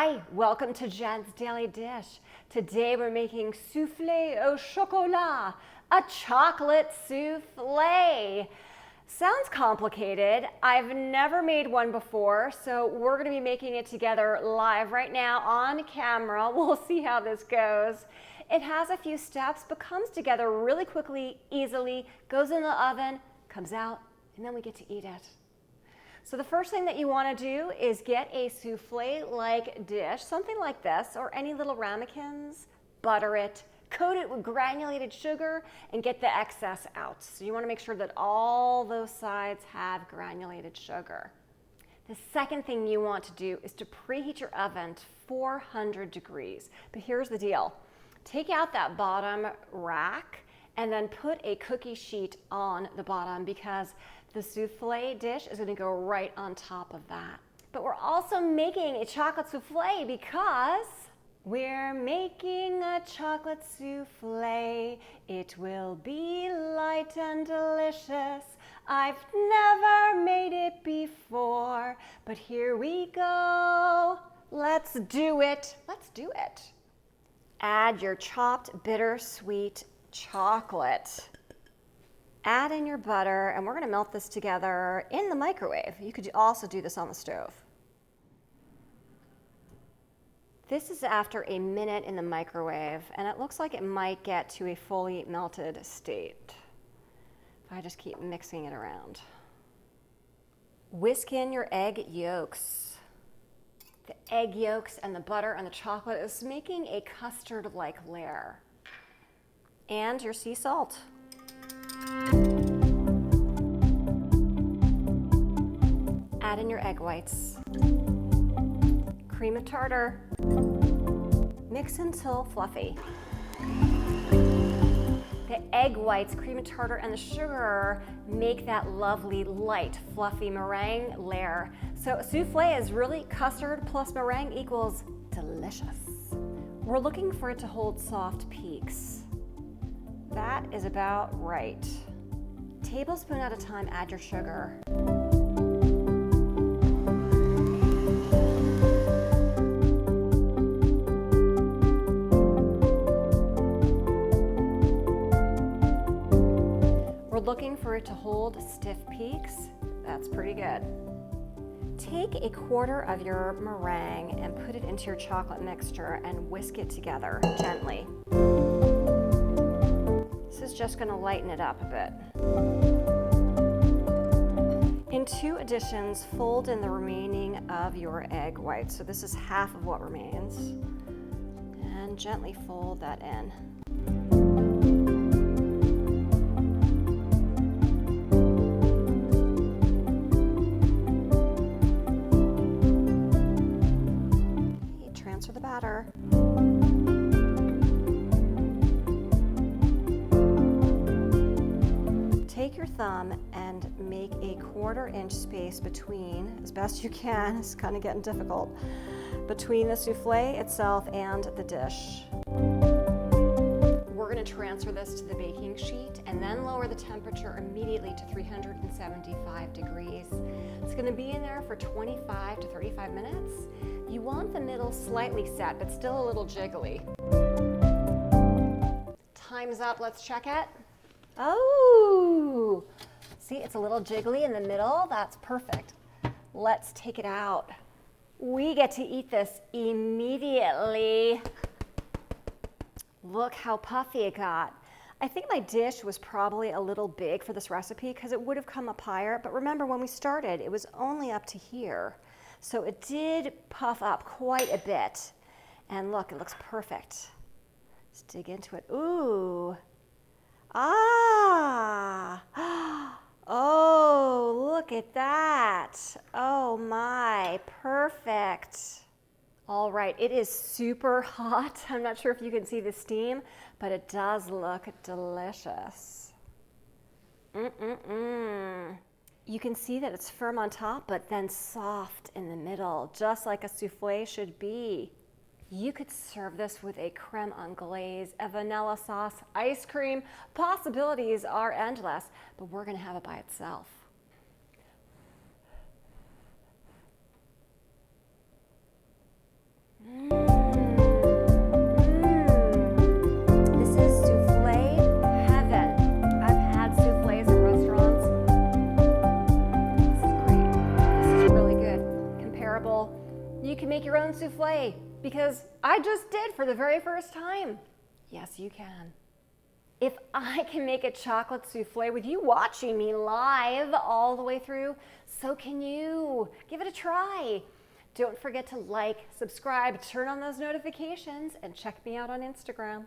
Hi, welcome to Jen's Daily Dish. Today we're making soufflé au chocolat, a chocolate soufflé. Sounds complicated. I've never made one before, so we're gonna be making it together live right now on camera. We'll see how this goes. It has a few steps, but comes together really quickly, easily, goes in the oven, comes out, and then we get to eat it. So the first thing that you want to do is get a souffle-like dish, something like this, or any little ramekins, butter it, coat it with granulated sugar, and get the excess out. So you want to make sure that all those sides have granulated sugar. The second thing you want to do is to preheat your oven to 400 degrees. But here's the deal. Take out that bottom rack and then put a cookie sheet on the bottom because the souffle dish is going to go right on top of that. But we're also making a chocolate souffle because we're making a chocolate souffle. It will be light and delicious. I've never made it before, but here we go. Let's do it. Let's do it. Add your chopped bittersweet chocolate. Add in your butter, and we're going to melt this together in the microwave. You could also do this on the stove. This is after a minute in the microwave, and it looks like it might get to a fully melted state if I just keep mixing it around. Whisk in your egg yolks. The egg yolks and the butter and the chocolate is making a custard-like layer. And your sea salt. Add in your egg whites. Cream of tartar. Mix until fluffy. The egg whites, cream of tartar, and the sugar make that lovely, light, fluffy meringue layer. So souffle is really custard plus meringue equals delicious. We're looking for it to hold soft peaks. That is about right. Tablespoon at a time, add your sugar. We're looking for it to hold stiff peaks. That's pretty good. Take a quarter of your meringue and put it into your chocolate mixture and whisk it together gently. This is just going to lighten it up a bit. In 2 additions, fold in the remaining of your egg whites. So this is half of what remains. And gently fold that in. Transfer the batter. Take your thumb and make a 1/4 inch space between, as best you can, it's kind of getting difficult, between the souffle itself and the dish. We're going to transfer this to the baking sheet and then lower the temperature immediately to 375 degrees. It's going to be in there for 25 to 35 minutes. You want the middle slightly set, but still a little jiggly. Time's up. Let's check it. Oh, see, it's a little jiggly in the middle. That's perfect. Let's take it out. We get to eat this immediately. Look how puffy it got. I think my dish was probably a little big for this recipe because it would have come up higher. But remember, when we started, it was only up to here. So it did puff up quite a bit. And look, it looks perfect. Let's dig into it. Ooh. Ah. Oh, look at that. Oh my, perfect. All right, it is super hot. I'm not sure if you can see the steam, but it does look delicious. You can see that it's firm on top, but then soft in the middle, just like a souffle should be. You could serve this with a creme anglaise, a vanilla sauce, ice cream. Possibilities are endless, but we're gonna have it by itself. This is souffle heaven. I've had souffles in restaurants. This is great. This is really good. Comparable. You can make your own souffle because I just did for the very first time. Yes, you can. If I can make a chocolate souffle with you watching me live all the way through, so can you. Give it a try. Don't forget to like, subscribe, turn on those notifications, and check me out on Instagram.